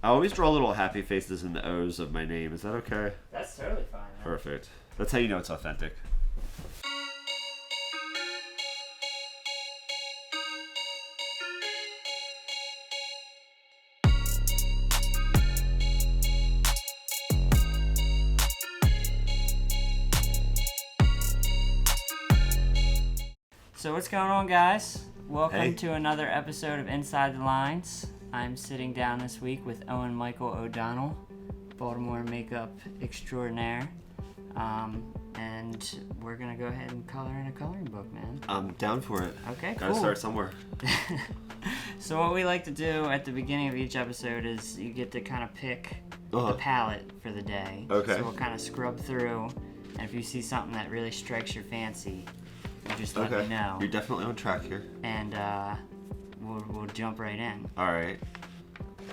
I always draw little happy faces in the O's of my name. Is that okay? That's totally fine, man. Perfect. That's how you know it's authentic. So what's going on, guys? Welcome Hey. to another episode of Inside the Lines. I'm sitting down this week with Owen Michael O'Donnell, Baltimore makeup extraordinaire. And we're going to go ahead and color in a coloring book, man. I'm down for it. Okay, Gotta cool. start somewhere. So what we like to do at the beginning of each episode is you get to kind of pick the palette for the day. Okay. So we'll kind of scrub through, and if you see something that really strikes your fancy, you just let me know. You're definitely on track here. And we'll jump right in. All right.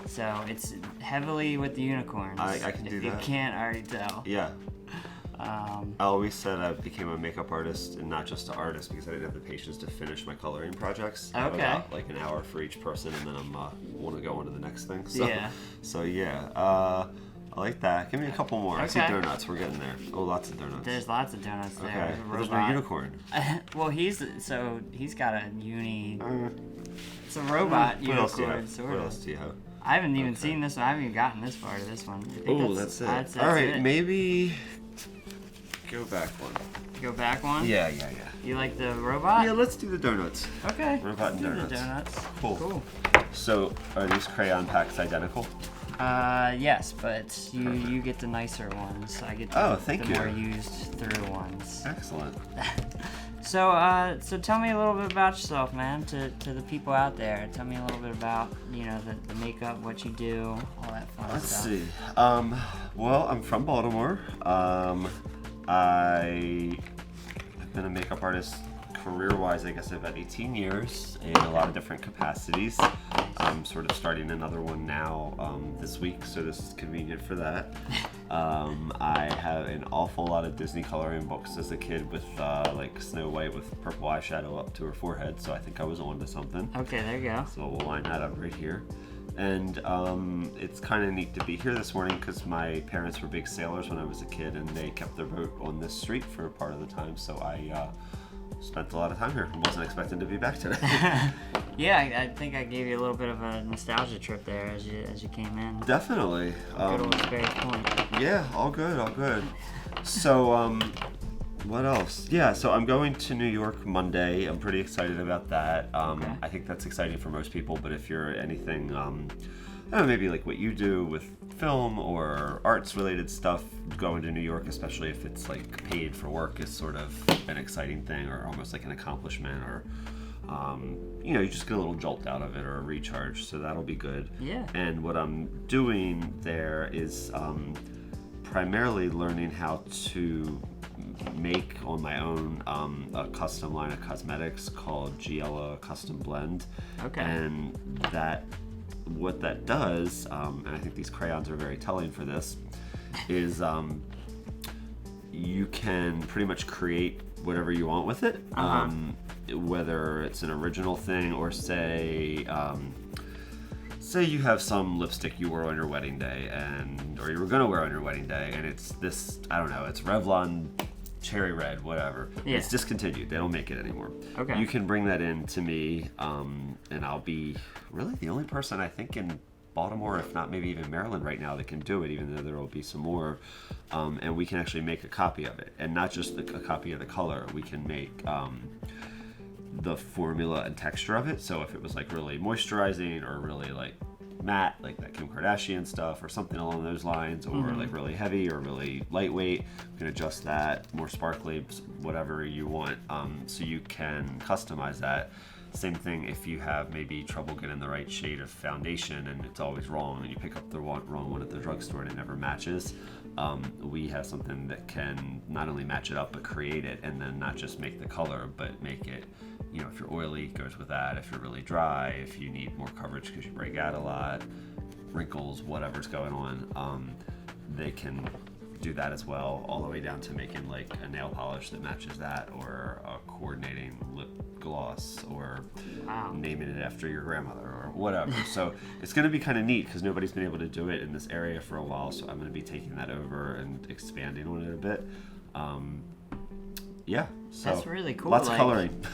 So it's heavily with the unicorns. I can do if that. You can't already tell. Yeah. I always said I became a makeup artist and not just an artist because I didn't have the patience to finish my coloring projects. I have Okay. about like an hour for each person, and then I'm want to go on to the next thing. So, Yeah. So yeah. I like that. Give me a couple more. I see Okay. donuts. We're getting there. Oh, lots of donuts. There's lots of donuts there. Okay. There's a But there's no robot. unicorn. Well, he's got a it's a robot What else do you unicorn, have? sort What of. else do you have? I haven't even Okay. seen this one. I haven't even gotten this far to this one. I think Oh, that's it. That's All right, it. maybe go back one. Go back one? Yeah. You like the robot? Yeah, let's do the donuts. Okay. Robot and Do the donuts. donuts. Cool. So, are these crayon packs identical? Yes, but you get the nicer ones. I get Oh, the thank you. more used through ones. Excellent. So tell me a little bit about yourself, man. To the people out there, tell me a little bit about the makeup, what you do, all that fun Let's stuff. see. Well, I'm from Baltimore. I've been a makeup artist career-wise, I guess, about 18 years in a lot of different capacities. I'm sort of starting another one now this week, so this is convenient for that. I have an awful lot of Disney coloring books as a kid with like Snow White with purple eyeshadow up to her forehead, so I think I was onto something. Okay, there you go. So we'll line that up right here. And it's kind of neat to be here this morning because my parents were big sailors when I was a kid, and they kept their boat on this street for part of the time, so I spent a lot of time here. I wasn't expecting to be back today. Yeah, I think I gave you a little bit of a nostalgia trip there as you came in. Definitely. Good old Sperry Point. Yeah, all good. So, what else? Yeah, so I'm going to New York Monday. I'm pretty excited about that. Okay. I think that's exciting for most people, but if you're anything, I don't know, maybe like what you do with film or arts related stuff, going to New York, especially if it's like paid for work, is sort of an exciting thing or almost like an accomplishment, or you just get a little jolt out of it or a recharge, so that'll be good. Yeah. And what I'm doing there is primarily learning how to make on my own a custom line of cosmetics called Giella Custom Blend. Okay. And what that does, and I think these crayons are very telling for this, is you can pretty much create whatever you want with it. Whether it's an original thing or say you have some lipstick you wore on your wedding day, or you were gonna wear on your wedding day, and it's this, I don't know, it's Revlon cherry red, whatever. Yeah. It's discontinued. They don't make it anymore. Okay. You can bring that in to me, and I'll be really the only person I think in Baltimore, if not maybe even Maryland right now, that can do it, even though there will be some more. And we can actually make a copy of it, and not just a copy of the color. We can make the formula and texture of it. So if it was like really moisturizing or really like matte, like that Kim Kardashian stuff or something along those lines, or like really heavy or really lightweight, you can adjust that, more sparkly, whatever you want. So you can customize that. Same thing if you have maybe trouble getting the right shade of foundation and it's always wrong, and you pick up the wrong one at the drugstore and it never matches. We have something that can not only match it up but create it, and then not just make the color but make it, if you're oily, it goes with that. If you're really dry, if you need more coverage because you break out a lot, wrinkles, whatever's going on, they can do that as well, all the way down to making like a nail polish that matches that, or a coordinating lip gloss, or naming it after your grandmother, or whatever. So it's going to be kind of neat because nobody's been able to do it in this area for a while, so I'm going to be taking that over and expanding on it a bit. Yeah, so that's really cool. Lots of coloring.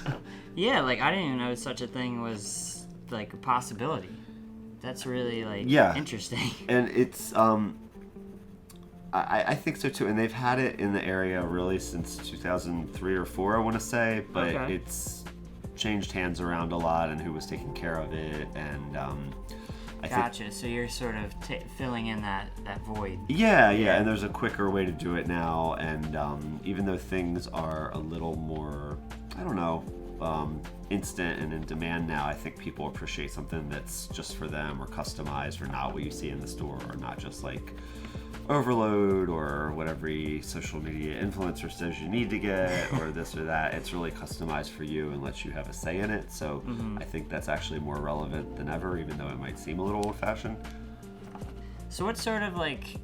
Yeah, like I didn't even know such a thing was like a possibility. That's really like interesting. And it's I think so too, and they've had it in the area really since 2003 or 4, I want to say, but it's changed hands around a lot and who was taking care of it, and Gotcha. So you're sort of filling in that void. Yeah, and there's a quicker way to do it now, and even though things are a little more, I don't know, instant and in demand now, I think people appreciate something that's just for them or customized or not what you see in the store, or not just like overload or what every social media influencer says you need to get or this or that. It's really customized for you and lets you have a say in it. So I think that's actually more relevant than ever, even though it might seem a little old-fashioned. So what sort of like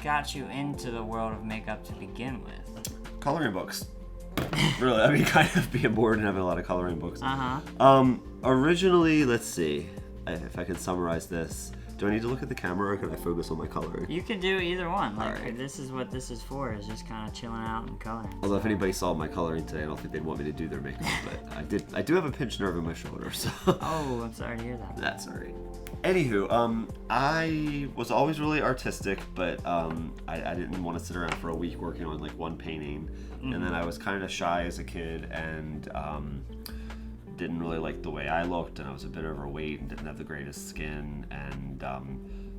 got you into the world of makeup to begin with? Coloring books. Really, I mean, kind of being bored and having a lot of coloring books. Originally, let's see if I can summarize this. Do I need to look at the camera, or can I focus on my coloring? You can do either one. Like, this is what this is for, is just kind of chilling out and coloring. Although if anybody saw my coloring today, I don't think they'd want me to do their makeup, but I do have a pinched nerve in my shoulder, so. Oh, I'm sorry to hear that. That's all right. Anywho, I was always really artistic, but I didn't want to sit around for a week working on like one painting, and then I was kind of shy as a kid, and didn't really like the way I looked, and I was a bit overweight and didn't have the greatest skin, and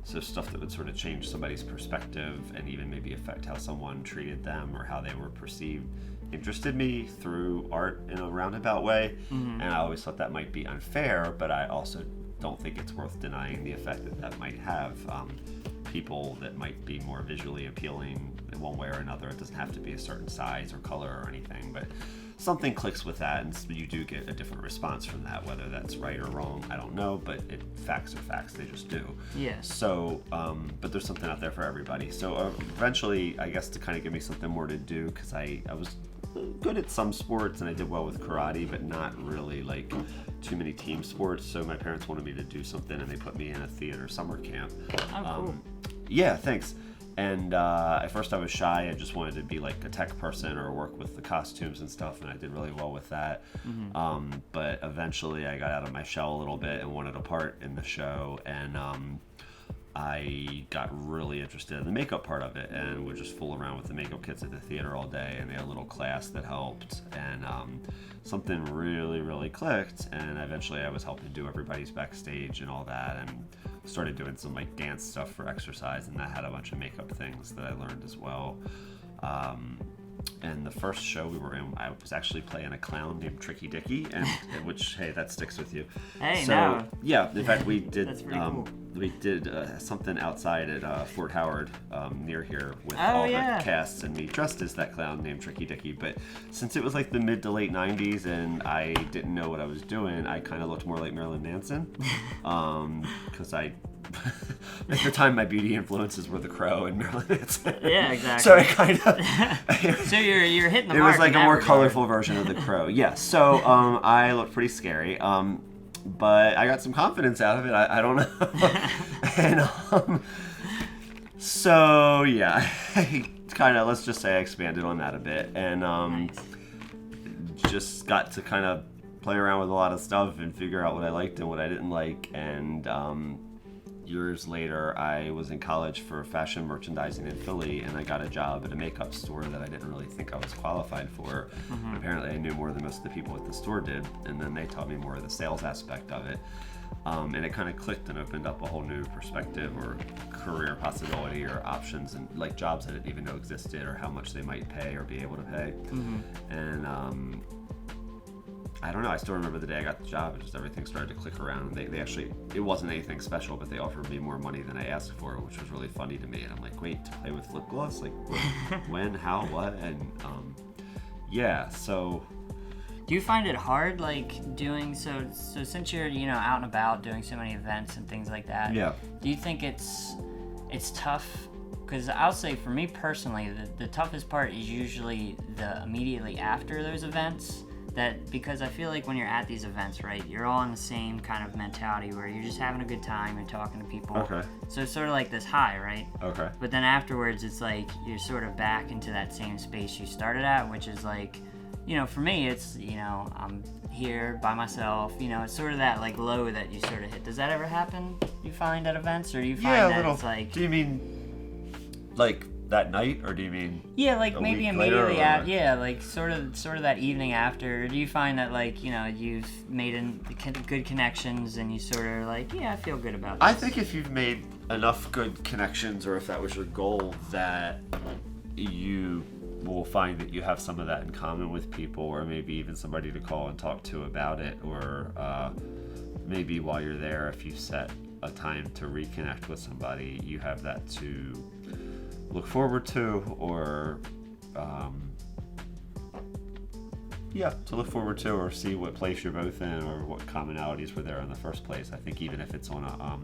so stuff that would sort of change somebody's perspective and even maybe affect how someone treated them or how they were perceived interested me through art in a roundabout way. And I always thought that might be unfair, but I also don't think it's worth denying the effect that might have. People that might be more visually appealing in one way or another. It doesn't have to be a certain size or color or anything, but something clicks with that, and you do get a different response from that. Whether that's right or wrong, I don't know, but facts are facts, they just do. Yeah. So, but there's something out there for everybody. So eventually, I guess to kind of give me something more to do, because I was good at some sports and I did well with karate, but not really like too many team sports. So my parents wanted me to do something, and they put me in a theater summer camp. Oh, cool. Yeah, thanks. And at first I was shy. I just wanted to be like a tech person or work with the costumes and stuff, and I did really well with that. But eventually I got out of my shell a little bit and wanted a part in the show, and I got really interested in the makeup part of it, and would just fool around with the makeup kits at the theater all day, and they had a little class that helped, and something really, really clicked, and eventually I was helping do everybody's backstage and all that, and started doing some like dance stuff for exercise, and that had a bunch of makeup things that I learned as well. And the first show we were in, I was actually playing a clown named Tricky Dicky, and which, hey, that sticks with you. Hey, so, no. Yeah, in fact, we did. That's pretty cool. We did something outside at Fort Howard near here with all the casts and me dressed as that clown named Tricky Dicky. But since it was like the mid to late 90s and I didn't know what I was doing, I kind of looked more like Marilyn Manson, because at the time my beauty influences were The Crow and Marilyn Manson. Yeah, exactly. So I kind of. So you're hitting the mark. It was like a more colorful version of The Crow. Yeah. So I looked pretty scary. But I got some confidence out of it. I don't know. And so yeah, I kind of, let's just say I expanded on that a bit, and nice. Just got to kind of play around with a lot of stuff and figure out what I liked and what I didn't like. And years later, I was in college for fashion merchandising in Philly, and I got a job at a makeup store that I didn't really think I was qualified for. Apparently I knew more than most of the people at the store did, and then they taught me more of the sales aspect of it. And it kind of clicked and opened up a whole new perspective or career possibility or options, and like jobs I didn't even know existed or how much they might pay or be able to pay. And I don't know, I still remember the day I got the job, and just everything started to click around. They actually, it wasn't anything special, but they offered me more money than I asked for, which was really funny to me. And I'm like, wait, to play with lip gloss? Like, when, how, what? And yeah, so. Do you find it hard, like, doing, so since you're, out and about doing so many events and things like that, yeah. do you think it's tough because I'll say for me personally, the toughest part is usually the immediately after those events. Because I feel like when you're at these events, right, you're all in the same kind of mentality where you're just having a good time, you're talking to people. Okay. So it's sort of like this high, right? Okay. But then afterwards, it's like you're sort of back into that same space you started at, which is like, for me, it's, I'm here by myself. It's sort of that like low that you sort of hit. Does that ever happen, you find, at events? Or do you find that it's like... Do you mean like that night, or do you mean like maybe immediately after? Yeah, like sort of that evening after. Do you find that like you've made good connections and you sort of like, I feel good about this? I think if you've made enough good connections, or if that was your goal, that you will find that you have some of that in common with people, or maybe even somebody to call and talk to about it, or maybe while you're there, if you set a time to reconnect with somebody, you have that to look forward to, or to look forward to, or see what place you're both in, or what commonalities were there in the first place. I think even if it's on a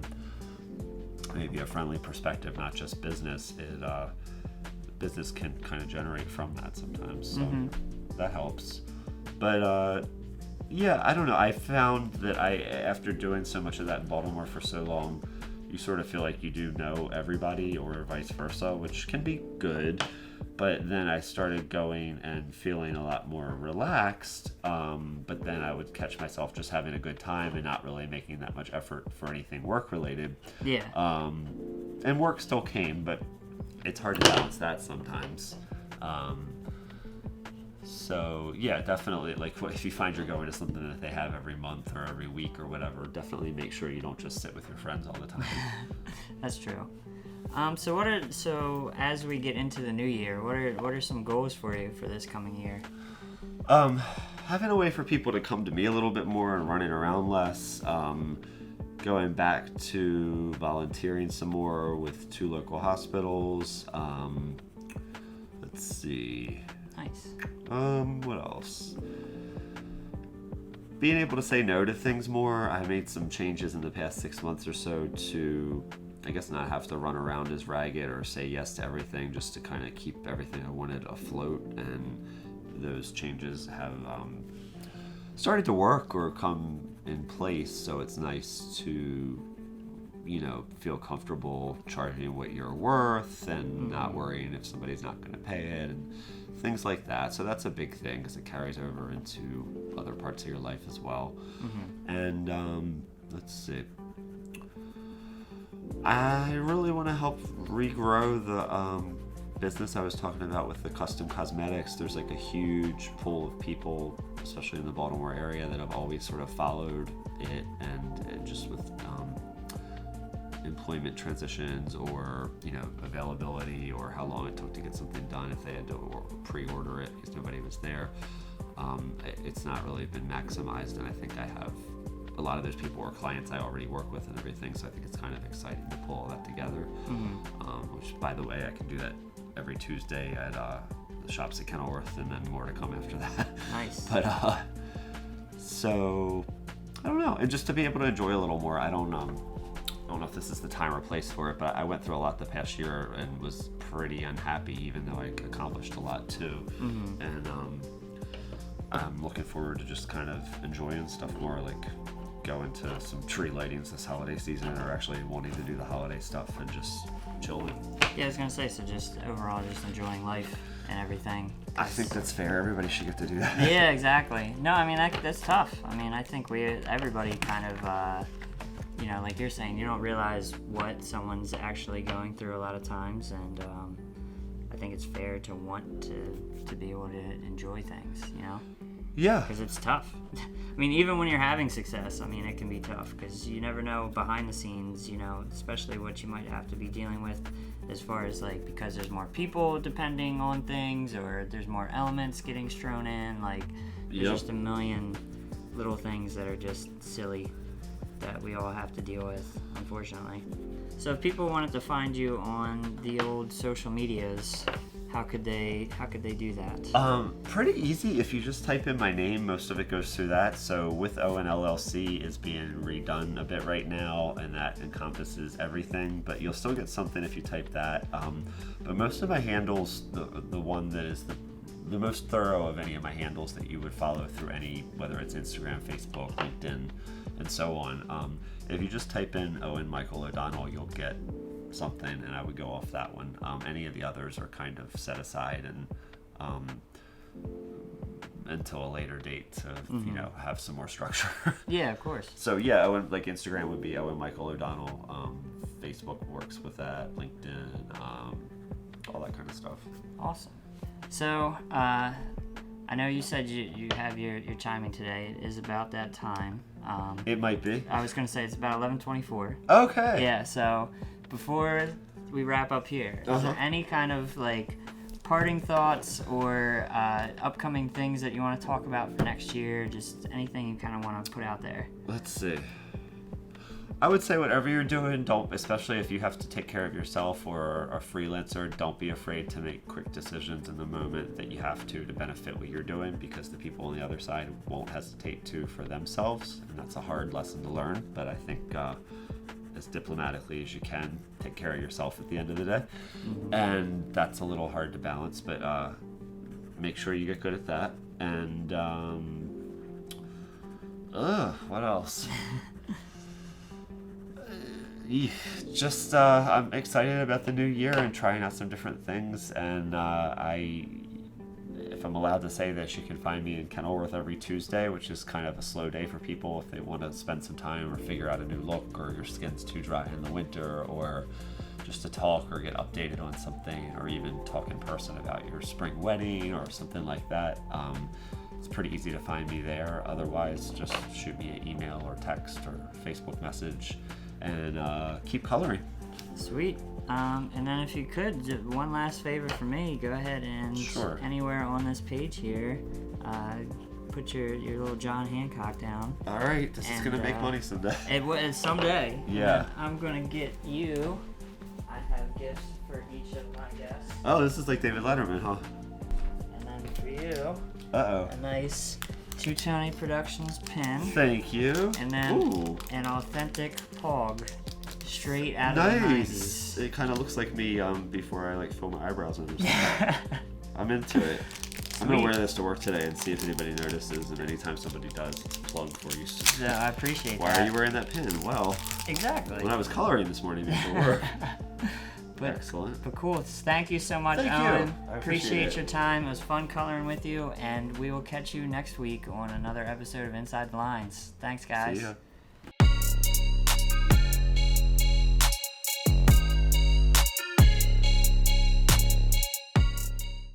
maybe a friendly perspective, not just business, business can kind of generate from that sometimes, so that helps. But I don't know, I found that after doing so much of that in Baltimore for so long, you sort of feel like you do know everybody, or vice versa, which can be good. But then I started going and feeling a lot more relaxed, but then I would catch myself just having a good time and not really making that much effort for anything work related. Yeah. And work still came, but it's hard to balance that sometimes. So definitely, like, if you find you're going to something that they have every month or every week or whatever, definitely make sure you don't just sit with your friends all the time. That's true. So as we get into the new year, what are some goals for you for this coming year? Having a way for people to come to me a little bit more and running around less. Going back to volunteering some more with 2 local hospitals. Let's see. Nice. What else? Being able to say no to things more. I made some changes in the past 6 months or so to, I guess, not have to run around as ragged or say yes to everything, just to kind of keep everything I wanted afloat. And those changes have started to work or come in place, so it's nice to feel comfortable charging what you're worth and not worrying if somebody's not going to pay it and things like that. So that's a big thing, because it carries over into other parts of your life as well. And let's see, I really want to help regrow the business I was talking about with the custom cosmetics. There's like a huge pool of people, especially in the Baltimore area, that have always sort of followed it, and just with employment transitions, or availability, or how long it took to get something done if they had to pre-order it because nobody was there. It's not really been maximized, and I think I have a lot of those people are clients I already work with and everything, so I think it's kind of exciting to pull all that together. Which, by the way, I can do that every Tuesday at the shops at Kenilworth, and then more to come after that. Nice. But so I don't know, and just to be able to enjoy a little more. I don't know if this is the time or place for it, but I went through a lot the past year and was pretty unhappy, even though I accomplished a lot too. And I'm looking forward to just kind of enjoying stuff more, like going to some tree lightings this holiday season, or actually wanting to do the holiday stuff and just chilling. Yeah, I was gonna say, so just overall just enjoying life and everything. I think that's fair. Everybody should get to do that. Yeah, exactly. No, I mean, that's tough. I mean, I think everybody kind of, like you're saying, you don't realize what someone's actually going through a lot of times, and I think it's fair to want to be able to enjoy things, Yeah. Because it's tough. I mean, even when you're having success, I mean, it can be tough, because you never know behind the scenes, especially what you might have to be dealing with as far as, like, because there's more people depending on things, or there's more elements getting strewn in, like, there's just a million little things that are just silly that we all have to deal with, unfortunately. So if people wanted to find you on the old social medias, how could they do that? Pretty easy. If you just type in my name, most of it goes through that. So with Owen LLC is being redone a bit right now, and that encompasses everything. But you'll still get something if you type that. But most of my handles, the one that is the most thorough of any of my handles that you would follow through any, whether it's Instagram, Facebook, LinkedIn, and so on. If you just type in Owen Michael O'Donnell, you'll get something, and I would go off that one. Any of the others are kind of set aside and until a later date to have some more structure. Yeah, of course. So yeah, Owen, like Instagram would be Owen Michael O'Donnell. Facebook works with that. LinkedIn, all that kind of stuff. Awesome. So I know you said you have your chiming today. It is about that time. It might be. I was gonna say it's about 11:24. Okay. Yeah. So before we wrap up here, is there any kind of like parting thoughts or upcoming things that you want to talk about for next year? Just anything you kind of want to put out there. Let's see. I would say whatever you're doing, especially if you have to take care of yourself or are a freelancer, don't be afraid to make quick decisions in the moment that you have to benefit what you're doing, because the people on the other side won't hesitate to for themselves, and that's a hard lesson to learn. But I think as diplomatically as you can, take care of yourself at the end of the day. And that's a little hard to balance, but make sure you get good at that. And what else? Just I'm excited about the new year and trying out some different things, and if I'm allowed to say this, you can find me in Kenilworth every Tuesday, which is kind of a slow day for people if they want to spend some time or figure out a new look, or your skin's too dry in the winter, or just to talk or get updated on something, or even talk in person about your spring wedding or something like that. It's pretty easy to find me there. Otherwise, just shoot me an email or text or Facebook message, and keep coloring. Sweet. And then if you could, just one last favor for me, go ahead and anywhere on this page here, put your little John Hancock down. All right, this is going to make money someday. It someday. Yeah. I'm going to get you, I have gifts for each of my guests. Oh, this is like David Letterman, huh? And then for you, a nice Two Tony Productions pin. Thank you. And then an authentic Pog, straight out of the 90s. It kind of looks like me before I fill my eyebrows in or something. I'm into it. I'm going to wear this to work today and see if anybody notices, and anytime somebody does, it's a plug for you. Yeah, I appreciate Why that. are you wearing that pin? Well, exactly. When I was coloring this morning before work. Excellent. But cool. Thank you so much, Owen. I appreciate your time. It was fun coloring with you, and we will catch you next week on another episode of Inside the Lines. Thanks, guys. See ya.